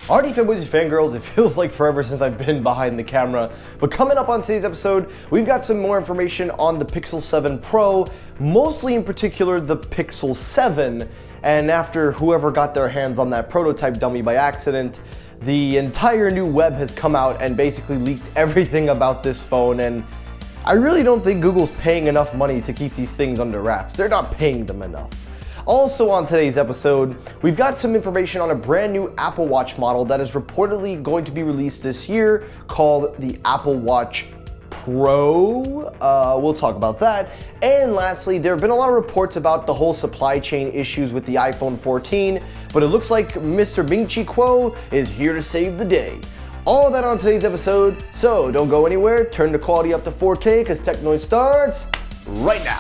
Alrighty, fanboys and fangirls, it feels like forever since I've been behind the camera, but coming up on today's episode, we've got some more information on the Pixel 7 Pro, mostly in particular the Pixel 7, and after whoever got their hands on that prototype dummy by accident, the entire new web has come out and basically leaked everything about this phone, and I really don't think Google's paying enough money to keep these things under wraps. They're not paying them enough. Also on today's episode, we've got some information on a brand new Apple Watch model that is reportedly going to be released this year called the Apple Watch Pro. We'll talk about that. And lastly, there have been a lot of reports about the whole supply chain issues with the iPhone 14, but it looks like Mr. Ming-Chi Kuo is here to save the day. All of that on today's episode, so don't go anywhere, turn the quality up to 4K because Tech Noise starts right now.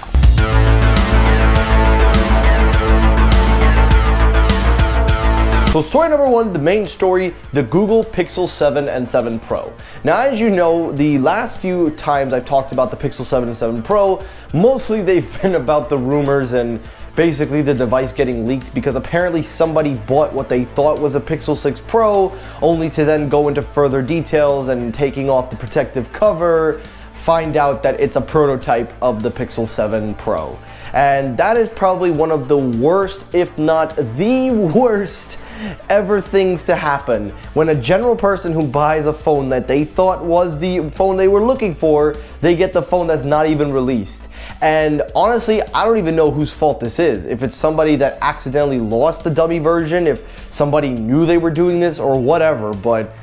So story number one, the main story, the Google Pixel 7 and 7 Pro. Now, as you know, the last few times I've talked about the Pixel 7 and 7 Pro, mostly they've been about the rumors and basically the device getting leaked because apparently somebody bought what they thought was a Pixel 6 Pro, only to then go into further details and taking off the protective cover, find out that it's a prototype of the Pixel 7 Pro. And that is probably one of the worst, if not the worst, ever things to happen when a general person who buys a phone that they thought was the phone they were looking for, they get the phone that's not even released. And honestly, I don't even know whose fault this is. If it's somebody that accidentally lost the dummy version, if somebody knew they were doing this or whatever, but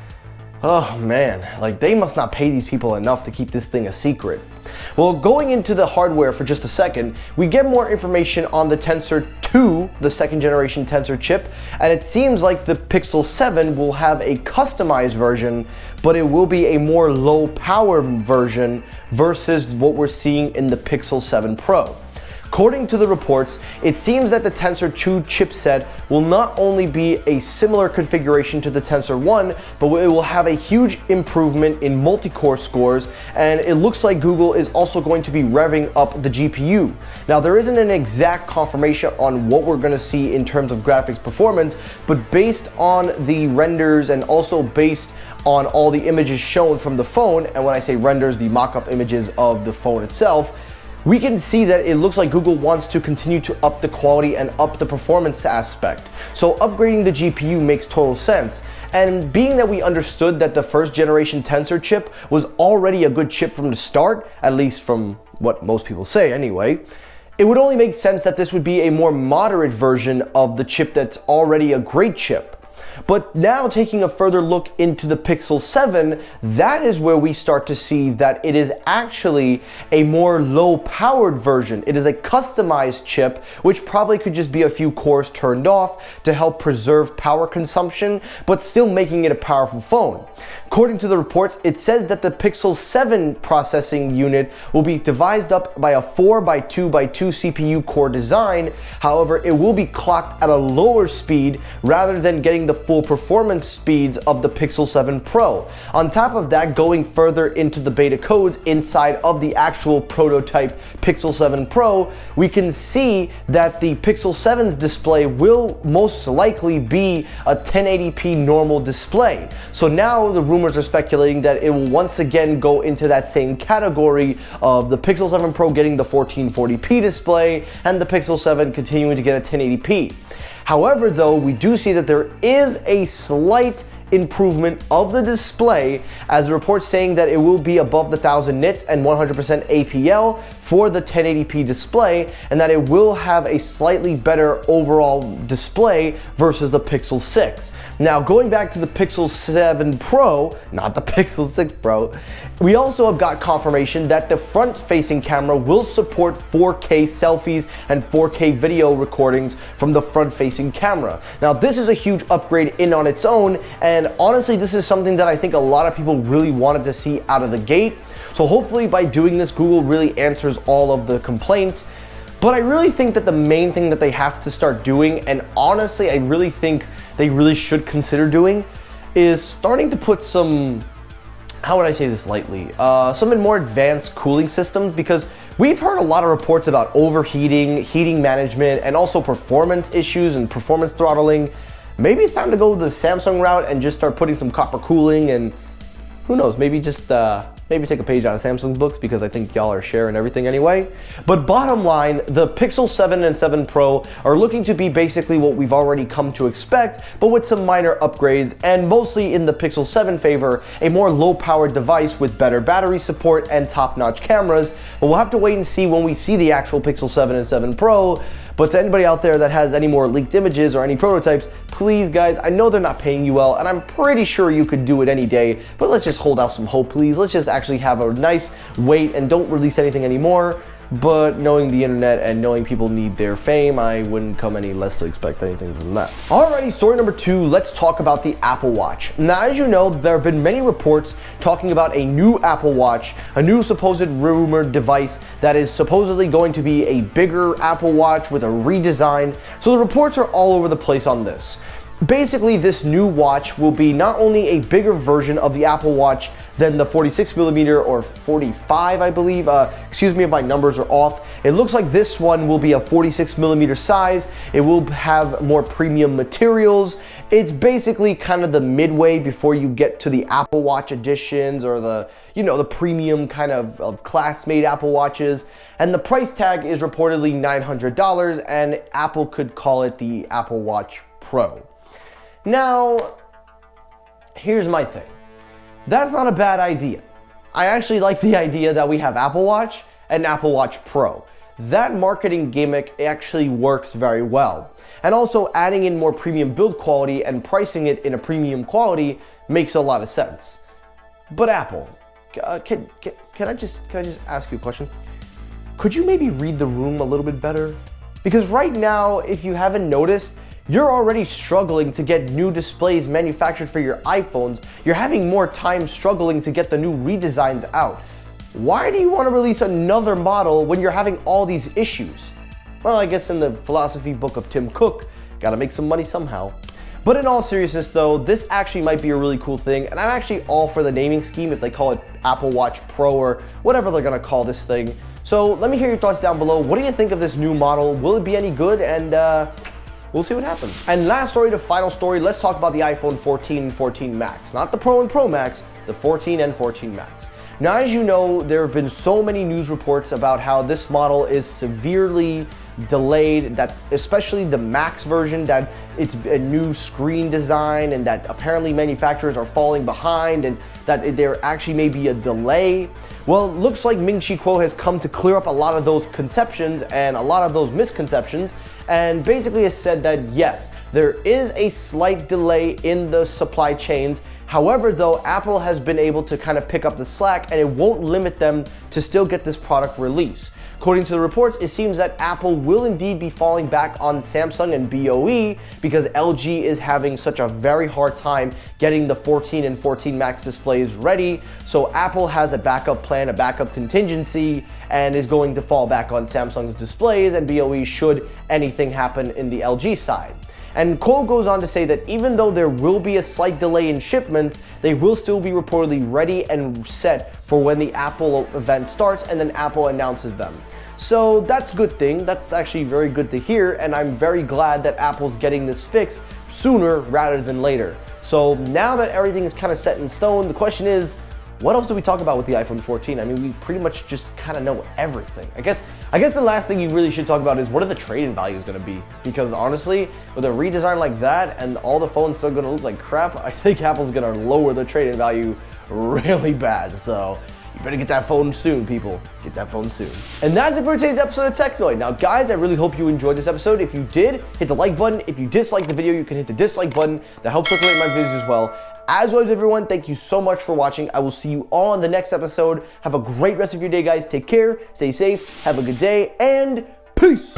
oh man, like they must not pay these people enough to keep this thing a secret. Well, going into the hardware for just a second, we get more information on the Tensor 2, the second generation Tensor chip, and it seems like the Pixel 7 will have a customized version, but it will be a more low power version versus what we're seeing in the Pixel 7 Pro. According to the reports, it seems that the Tensor 2 chipset will not only be a similar configuration to the Tensor 1, but it will have a huge improvement in multi-core scores, and it looks like Google is also going to be revving up the GPU. Now, there isn't an exact confirmation on what we're going to see in terms of graphics performance, but based on the renders and also based on all the images shown from the phone, and when I say renders, the mock-up images of the phone itself, we can see that it looks like Google wants to continue to up the quality and up the performance aspect. So upgrading the GPU makes total sense. And being that we understood that the first generation Tensor chip was already a good chip from the start, at least from what most people say anyway, it would only make sense that this would be a more moderate version of the chip that's already a great chip. But now taking a further look into the Pixel 7, that is where we start to see that it is actually a more low-powered version. It is a customized chip, which probably could just be a few cores turned off to help preserve power consumption, but still making it a powerful phone. According to the reports, it says that the Pixel 7 processing unit will be devised up by a 4x2x2 CPU core design. However, it will be clocked at a lower speed rather than getting the full performance speeds of the Pixel 7 Pro. On top of that, going further into the beta codes inside of the actual prototype Pixel 7 Pro, we can see that the Pixel 7's display will most likely be a 1080p normal display. So now the rumors are speculating that it will once again go into that same category of the Pixel 7 Pro getting the 1440p display and the Pixel 7 continuing to get a 1080p. However, though, we do see that there is a slight improvement of the display, as the reports saying that it will be above the 1000 nits and 100% APL for the 1080p display, and that it will have a slightly better overall display versus the Pixel 6. Now, going back to the Pixel 7 Pro, not the Pixel 6 Pro, we also have got confirmation that the front-facing camera will support 4K selfies and 4K video recordings from the front-facing camera. Now, this is a huge upgrade in on its own, and honestly, this is something that I think a lot of people really wanted to see out of the gate. So hopefully by doing this, Google really answers all of the complaints. But I really think that the main thing that they have to start doing, and honestly, I really think they really should consider doing, is starting to put some, how would I say this lightly, some more advanced cooling systems, because we've heard a lot of reports about overheating, heating management, and also performance issues and performance throttling. maybe it's time to go the Samsung route and just start putting some copper cooling, and who knows, maybe just maybe take a page out of Samsung's books, because I think y'all are sharing everything anyway. But bottom line, the Pixel 7 and 7 Pro are looking to be basically what we've already come to expect, but with some minor upgrades, and mostly in the Pixel 7 favor, a more low-powered device with better battery support and top-notch cameras. But we'll have to wait and see when we see the actual Pixel 7 and 7 Pro. But to anybody out there that has any more leaked images or any prototypes, please guys, I know they're not paying you well, and I'm pretty sure you could do it any day, but let's just hold out some hope, please. Let's just actually have a nice wait and don't release anything anymore. But knowing the internet and knowing people need their fame, I wouldn't come any less to expect anything from that. Alrighty, story number 2, let's talk about the Apple Watch. Now, as you know, there have been many reports talking about a new Apple Watch, a new supposed rumored device that is supposedly going to be a bigger Apple Watch with a redesign. So the reports are all over the place on this. Basically, this new watch will be not only a bigger version of the Apple Watch than the 46mm or 45, I believe. Excuse me if my numbers are off. It looks like this one will be a 46mm size. It will have more premium materials. It's basically kind of the midway before you get to the Apple Watch editions, or the, you know, the premium kind of class-made Apple Watches. And the price tag is reportedly $900, and Apple could call it the Apple Watch Pro. Now, here's my thing. That's not a bad idea. I actually like the idea that we have Apple Watch and Apple Watch Pro. That marketing gimmick actually works very well. And also adding in more premium build quality and pricing it in a premium quality makes a lot of sense. But Apple, can I just ask you a question? Could you maybe read the room a little bit better? Because right now, if you haven't noticed, you're already struggling to get new displays manufactured for your iPhones. You're having more time struggling to get the new redesigns out. Why do you want to release another model when you're having all these issues? Well, I guess in the philosophy book of Tim Cook, gotta make some money somehow. But in all seriousness though, this actually might be a really cool thing, and I'm actually all for the naming scheme if they call it Apple Watch Pro or whatever they're gonna call this thing. So let me hear your thoughts down below. What do you think of this new model? Will it be any good? And we'll see what happens. And last story to final story, let's talk about the iPhone 14 and 14 Max. Not the Pro and Pro Max, the 14 and 14 Max. Now, as you know, there have been so many news reports about how this model is severely delayed, that especially the Max version, that it's a new screen design, and that apparently manufacturers are falling behind, and that there actually may be a delay. Well, it looks like Ming-Chi Kuo has come to clear up a lot of those conceptions and a lot of those misconceptions, and basically has said that yes, there is a slight delay in the supply chains. However, though, Apple has been able to kind of pick up the slack, and it won't limit them to still get this product released. According to the reports, it seems that Apple will indeed be falling back on Samsung and BOE because LG is having such a very hard time getting the 14 and 14 Max displays ready. So Apple has a backup plan, a backup contingency, and is going to fall back on Samsung's displays and BOE should anything happen in the LG side. And Cole goes on to say that even though there will be a slight delay in shipments, they will still be reportedly ready and set for when the Apple event starts and then Apple announces them. So that's a good thing. That's actually very good to hear, and I'm very glad that Apple's getting this fixed sooner rather than later. So now that everything is kind of set in stone, the question is, what else do we talk about with the iPhone 14? I mean, we pretty much just kind of know everything. I guess the last thing you really should talk about is what are the trade-in values going to be? Because honestly, with a redesign like that and all the phones still going to look like crap, I think Apple's going to lower the trade-in value really bad. So you better get that phone soon, people. Get that phone soon. And that's it for today's episode of Technoid. Now, guys, I really hope you enjoyed this episode. If you did, hit the like button. If you disliked the video, you can hit the dislike button. That helps circulate my videos as well. As always, everyone, thank you so much for watching. I will see you all in the next episode. Have a great rest of your day, guys. Take care, stay safe, have a good day, and peace.